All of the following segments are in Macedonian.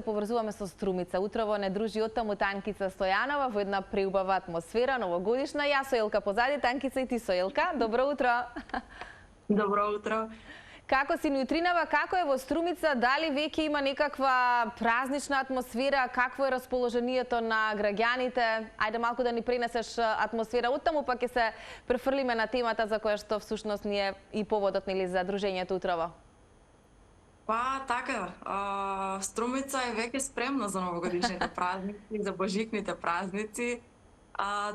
поврзуваме со Струмица. Утрово не дружи оттаму Танкица Стојанова во една преубава атмосфера, новогодишна. Јас со Елка позади, Танкица и ти со Елка. Добро утро. Добро утро. Како си утринава, како е во Струмица, дали веќе има некаква празнична атмосфера, какво е расположението на граѓаните? Ајде малку да ни пренесеш атмосфера оттаму, па ќе се префрлиме на темата за која што всушност ни е и поводот нели за дружењето утрово. Па така, Струмица е веќе спремна за новогодишните празници, за божикните празници.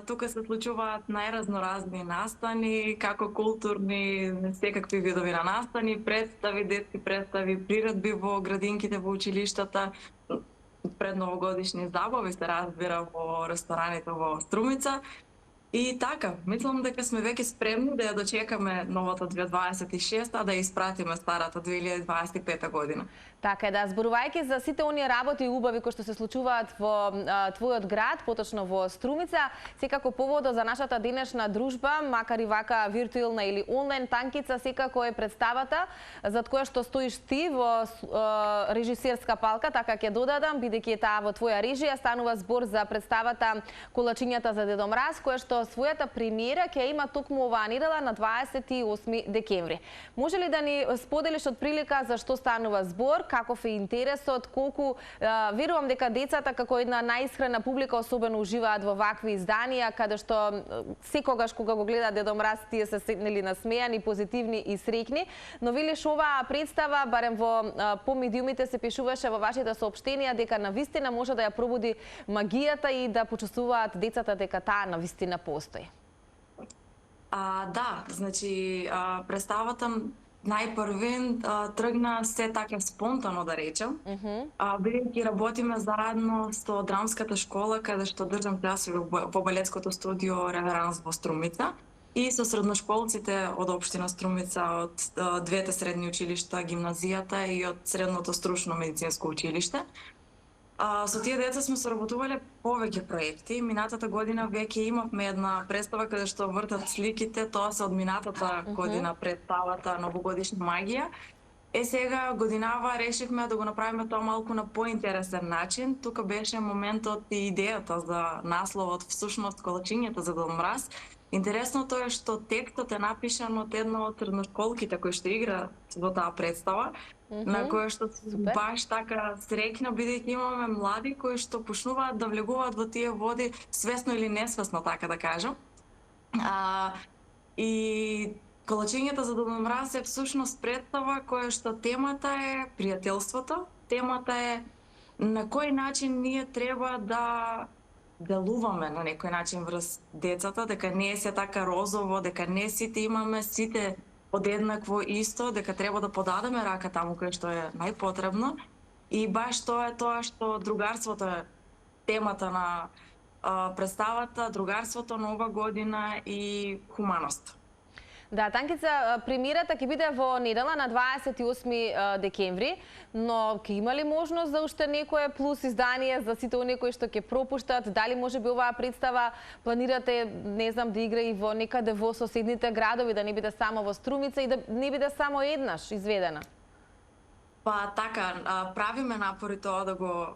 Тука се случуваат најразноразни настани, како културни, секакви видови на настани, представи, детски представи, приредби во градинките, во училиштата, предновогодишни забави се разбира во рестораните во Струмица. И така, мислам дека сме веќе спремни да ја дочекаме новата 2026, а да ја испратиме старата 2025 година. Така е, да, зборувајќи за сите оние работи и убави кои што се случуваат во твојот град, поточно во Струмица, секако поводот за нашата денешна дружба, макар и вака виртуелна или онлайн, Танкица, секако е представата зад која што стоиш ти во режисерска палка, така ќе додадам, бидејќи е таа во твоја режија, станува збор за представата Колачињата за Дедо Мраз, која што својата премиера ќе има токму оваа недела на 28 декември. Може ли да ни споделиш од прилика за што станува збор, каков е интересот, колку верувам дека децата како една најискрена публика особено уживаат во вакви изданија каде што секогаш кога го гледа Дедо Мраз тие се нели насмејани, позитивни и среќни, но велиш оваа представа барем во по медиумите се пишуваше во вашите соопштенија дека навистина може да ја пробуди магијата и да почувствуваат децата дека таа навистина постои. Да, значи представата најпрвен тргна се така спонтано да речем. Бидејќи работиме заедно со драмската школа каде што држам класови во балетското студио Реверанс во Струмица и со средношколците од општина Струмица од двете средни училишта, гимназијата и од средното стручно медицинско училиште. Со тие деца сме соработувале повеќе проекти. Минатата година веќе имавме една представа каде што вртат сликите, тоа се од минатата година представата Новогодишна магија. Сега годинава решивме да го направиме тоа малку на поинтересен начин. Тука беше моментот и идејата за насловот всушност Колачињата за Дедо Мраз. Интересното е што текстот е напишан од една од средношколките кои што игра во таа представа, на која што баш така среќна, бидејќи имаме млади кои што почнуваат да влегуваат во тие води свесно или несвесно, така да кажам. И Колачињата за Дедо Мраз е всушност представа која што темата е пријателството, темата е на кој начин ние треба да делуваме на некој начин врз децата, дека не е се така розово, дека не сите имаме сите одеднакво исто, дека треба да подадеме рака таму кај што е најпотребно. И баш тоа е тоа што другарството е темата на представата, другарството, нова година и хуманост. Да, Танкица, премиерата ќе биде во недела на 28 декември, но ќе има ли можност за уште некое плюс издание за сите оние кои што ќе пропуштат? Дали може би оваа представа планирате, не знам, да игра и во некаде во соседните градови, да не биде само во Струмица и да не биде само еднаш изведена? Па така, правиме напори тоа да го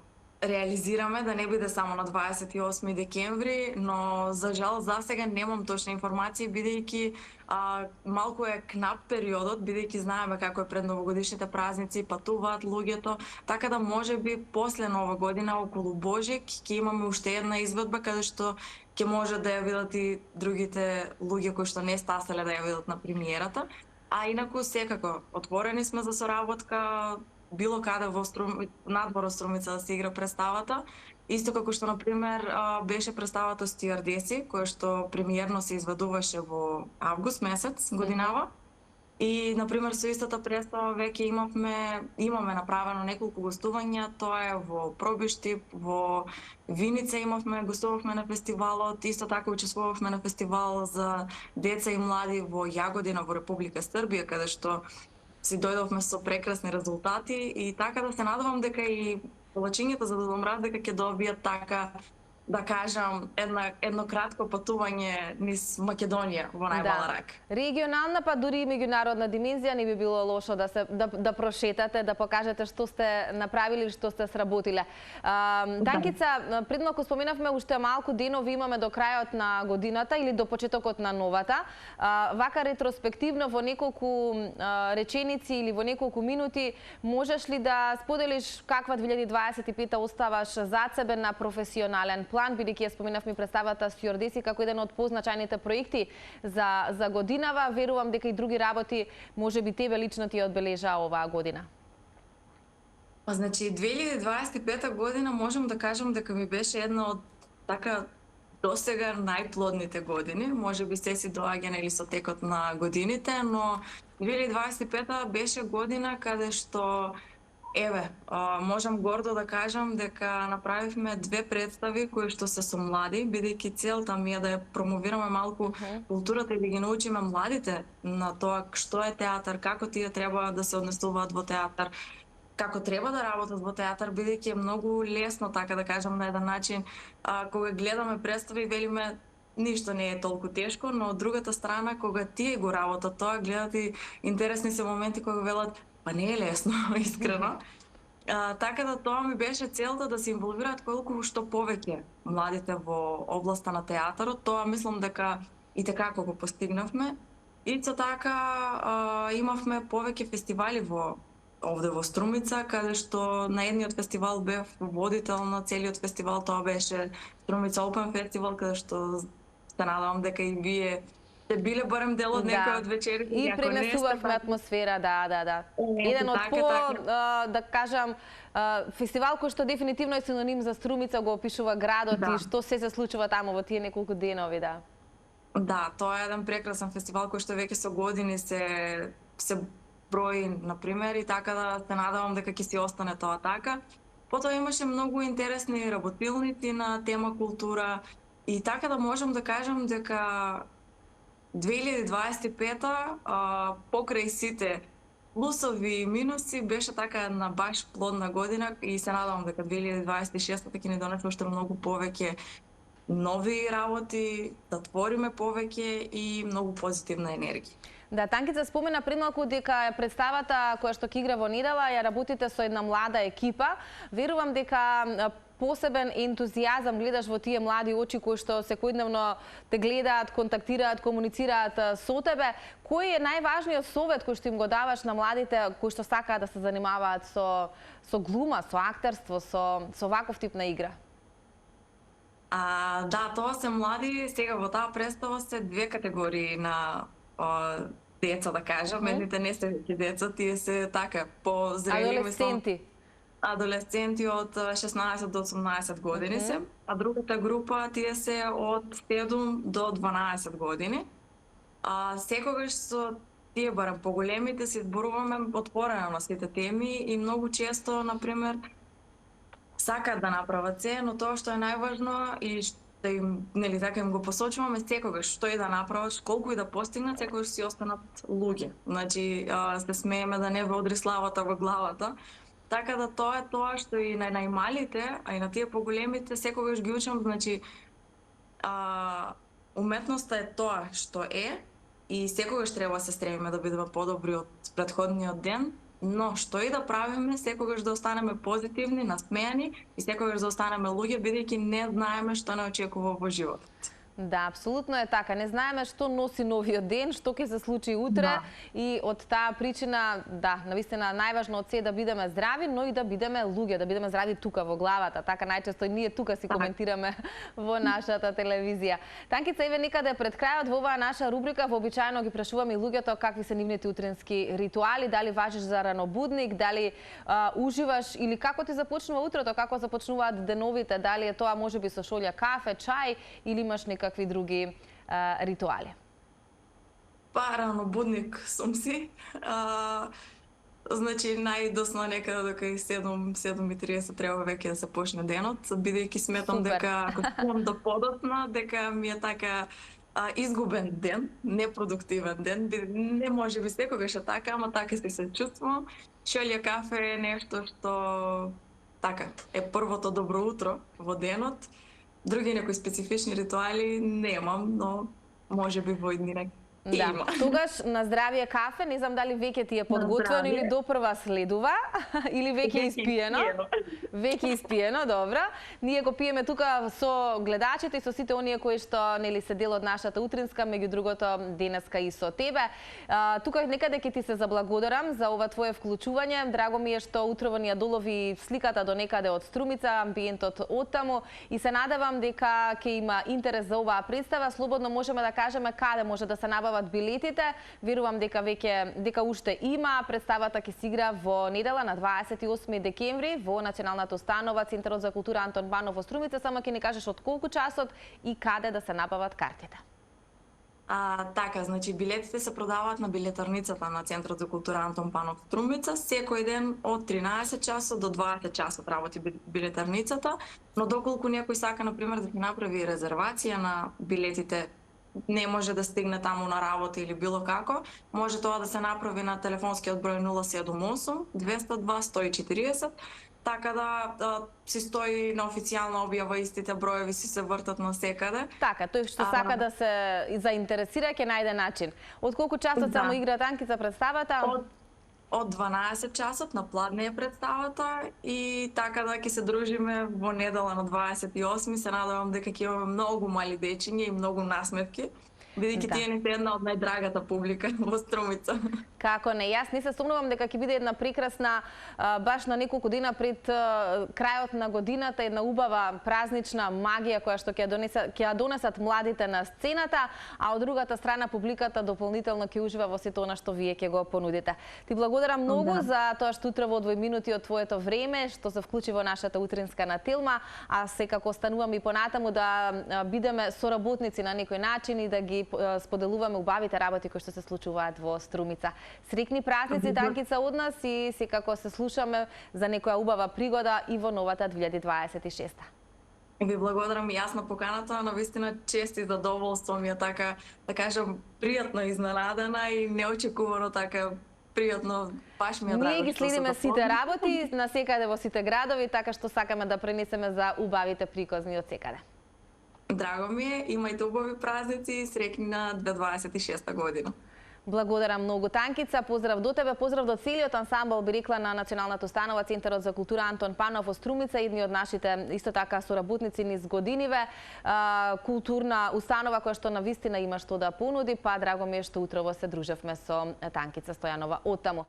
реализираме, да не биде само на 28 декември, но за жал за сега немам точни информации, бидејќи малку е кнап периодот, бидејќи знаеме како е пред новогодишните празници, патуваат луѓето, така да може би после нова година околу Божик ќе имаме уште една изведба каде што ќе може да ја видат и другите луѓе кои што не стаселе да ја видат на премиерата. А инаку секако отворени сме за соработка било каде во надвор од Струмица да се игра представата. Исто како што, например, беше представата Стијардеси, која што премиерно се изведуваше во август месец годинава. И, например, со истата представа веќе имаме направено неколку гостувања, тоа е во Пробиштип, во Виница гостувавме на фестивалот, исто така учествувавме на фестивал за деца и млади во Јагодина во Република Србија, каде што си дојдовме со прекрасни резултати и така да се надевам дека и Колачињата за Дедо Мраз дека ќе добијат така да кажам, едно кратко патување низ Македонија во најмала рак. Регионална, па дури и меѓународна димензија не би било лошо да прошетате, да покажете што сте направили, што сте сработиле. Танкица, пред малку споменавме, уште малку денови имаме до крајот на годината или до почетокот на новата. Вака ретроспективно во неколку реченици или во неколку минути, можеш ли да споделиш каква 2025 оставаш зад себе на професионален план, бидејќи ја споменавме представата Стюардеси како еден од позначајните проекти за годинава, верувам дека и други работи можеби тебе лично ти одбележаа оваа година. Па значи 2025 година можам да кажам дека ми беше една од така досега најплодните години, можеби се си доаѓа или со текот на годините, но 2025 беше година каде што можам гордо да кажам дека направивме 2 представи кои што се со млади, бидејќи целта ми е да ја промовираме малку културата и да ги научиме младите на тоа што е театар, како тие треба да се однесуваат во театар, како треба да работат во театар, бидејќи е многу лесно, така да кажам, на еден начин, кога гледаме представи, велиме ништо не е толку тешко, но од другата страна, кога тие го работат тоа, гледат и интересни се моменти кога велат па не е лесно, искрено. Така да тоа ми беше целта, да се инволвираат колку што повеќе младите во областа на театарот. Тоа мислам дека и така го постигнавме. Исто така имавме повеќе фестивали овде во Струмица, каде што на едниот фестивал бев водител на целиот фестивал, тоа беше Струмица Open Festival, каде што се надевам дека и вие сте биле барем дел од некој од вечерите. И пренесувавме атмосфера, да. Еден од да кажам, фестивал кој што дефинитивно е синоним за Струмица, го опишува градот и што се случува таму во тие неколку денови, да. Да, тоа е еден прекрасен фестивал кој што веќе со години се брои, например, и така да се надевам дека ќе си остане тоа така. Потоа имаше многу интересни работилници на тема култура и така да можам да кажам дека 2025 покрај сите плусови и минуси беше така една баш плодна година и се надевам дека 2026 ќе ни донесе уште многу повеќе нови работи, да твориме повеќе и многу позитивна енергија. Да, Танкица спомена прималку дека представата која што ќе игра во недела ја работите со една млада екипа. Верувам дека посебен ентузијазам гледаш во тие млади очи кои што секојдневно те гледаат, контактираат, комуницираат со тебе. Кој е најважниот совет кој што им го даваш на младите кои што сакаат да се занимаваат со глума, со актерство, со ваков тип на игра? Да, тоа се млади. Сега во таа представа се 2 категории на деца, да кажам. Едните не се деца, тие се така позрели, адолесценти од 16 до 18 години се, а другата група тие се од 7 до 12 години. Секогаш со тие барем поголемите се зборуваме отворено на сите теми и многу често, например, сакаат да направат се, но тоа што е најважно и да им, нели така им го посочуваме секогаш што и да направат, колку и да постигнат, секогаш си останат луѓе. Значи, се смееме да не ве одри славата во главата. Така да тоа е тоа што и на најмалите, а и на тие поголемите секогаш ги учам, значи уметноста е тоа што е и секогаш треба да се стремиме да бидеме подобри од претходниот ден, но што и да правиме, секогаш да останеме позитивни, насмејани и секогаш да останеме луѓе, бидејќи не знаеме што не очекува во животот. Да, апсолутно е така. Не знаеме што носи новиот ден, што ќе се случи утре и од таа причина, да, навистина најважно од се да бидеме здрави, но и да бидеме луѓе, да бидеме здрави тука во главата. Така најчесто и ние тука си коментираме во нашата телевизија. Танкица, еве некаде пред крајот во оваа наша рубрика вообичаено ги прашуваме и луѓето какви се нивните утренски ритуали, дали важиш за ранобудник, дали уживаш или како ти започнува утрото, како започнуваат деновите, дали е тоа можеби со шолја кафе, чај или имаш некакви други ритуали? Па, ранобудник сум си. Значи, најдосно некаде дека и 7:30 треба веќе да се почне денот, бидејќи сметам дека ако спувам до подоцна, дека ми е така изгубен ден, непродуктивен ден. Не може би секогаш е така, ама така се чувствувам. Шолја кафе е нешто што така е првото добро утро во денот. Други некои специфични ритуали немам, но може би во иднина има. Тогаш на здравие кафе, не знам дали веќе ти е подготвено или допрва следува, или веќе испиено. Веќе испиено, добро. Ние го пиеме тука со гледачите и со сите оние кои што нели се дел од нашата утринска, меѓу другото денеска и со тебе. Тука некаде ќе ти се заблагодарам за ова твое вклучување. Драго ми е што утрово ни ја долови сликата до некаде од Струмица, амбиентот оттаму и се надевам дека ќе има интерес за оваа представа. Слободно можеме да кажеме каде може да се набават билетите. Верувам дека уште има. Представата ќе се игра во недела на 28 декември во Националната установа Центарот за култура Антон Панов во Струмица. Само ќе ни кажеш од колку часот и каде да се набават картите. Така, значи билетите се продаваат на билетарницата на Центарот за култура Антон Панов Струмица секој ден од 13 часот до 20 часот работи билетарницата, но доколку некој сака на пример да ќе направи резервација на билетите, не може да стигне таму на работа или било како, може тоа да се направи на телефонскиот број 078 202 140, така да си стои на официјална објава, истите броеви си се вртат на секаде. Така, тој што сака да се заинтересира ќе најде начин. Од колку часот само игра Танкица представата? Од 12 часот на пладне е представата и така да ќе се дружиме во недела на 28. Се надевам дека ќе имаме многу мали дечиња и многу насмевки, бидејќи тие не се една од најдрагата публика во Струмица. Како не, јас не се сомнувам дека ќе биде една прекрасна, баш на неколку дена пред крајот на годината, една убава празнична магија која што ќе ја донесат младите на сцената, а од другата страна публиката дополнително ќе ужива во сето она што вие ќе го понудите. Ти благодарам многу за тоа што утрово одвои минути од твоето време, што се вклучи во нашата утринска на Телма, а секако остануваме и понатаму да бидеме соработници на некој начин и да ги споделуваме убавите работи кои што се случуваат во Струмица. Срекни празници, Танкица, од нас и секако се слушаме за некоја убава пригода и во новата 2026. Ви благодарам и јас на поканата, на вистина чест и задоволство ми е така, да кажам, пријатно изненадена и неочекувано така пријатно, баш ми е драго. Ние ги следиме сите работи на секаде во сите градови, така што сакаме да пренесеме за убавите приказни од секаде. Драго ми е, имајте убави празници и срекни на 2026 година. Благодарам многу, Танкица. Поздрав до тебе, поздрав до целиот ансамбл, би рекла, на Националната установа Центарот за култура Антон Панов во Струмица, едни од нашите исто така соработници низ годиниве, културна установа која што навистина има што да понуди, па драго ми е што утрово се дружевме со Танкица Стојанова оттаму.